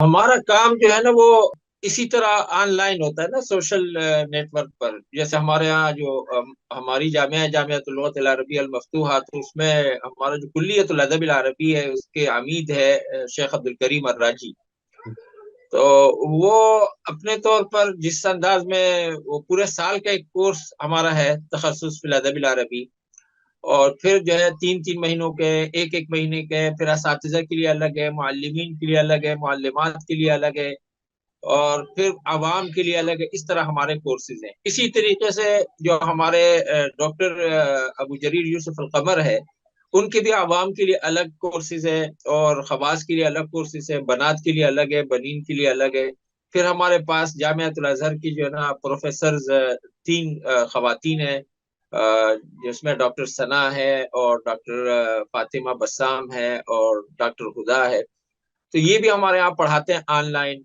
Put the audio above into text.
ہمارا کام جو ہے نا وہ اسی طرح آن لائن ہوتا ہے نا، سوشل نیٹ ورک پر. جیسے ہمارے یہاں جو ہماری جامعہ ہے، جامعۃ اللغۃ العربیہ المفتوحہ، تو اس میں ہمارا جو کلیت الادب العربی ہے اس کے عمید ہے شیخ عبد الکریم الراجی. تو وہ اپنے طور پر جس انداز میں وہ پورے سال کا ایک کورس ہمارا ہے تخصص فی الادب العربی، اور پھر جو ہے 3 3 مہینوں کے، ایک ایک مہینے کے، پھر اساتذہ کے لیے الگ ہے، معلمین کے لیے الگ ہے، معلمات کے لیے الگ ہے، اور پھر عوام کے لیے الگ ہے. اس طرح ہمارے کورسز ہیں. اسی طریقے سے جو ہمارے ڈاکٹر ابو جریر یوسف القمر ہے، ان کے بھی عوام کے لیے الگ کورسز ہے، اور خواص کے لیے الگ کورسز ہے، بنات کے لیے الگ ہے، بنین کے لیے الگ ہے. پھر ہمارے پاس جامعۃ الازہر کی جو ہے نا پروفیسرز 3 خواتین ہیں، جس میں ڈاکٹر ثنا ہے، اور ڈاکٹر فاطمہ بسام ہے، اور ڈاکٹر ہدا ہے. تو یہ بھی ہمارے یہاں پڑھاتے ہیں آن لائن.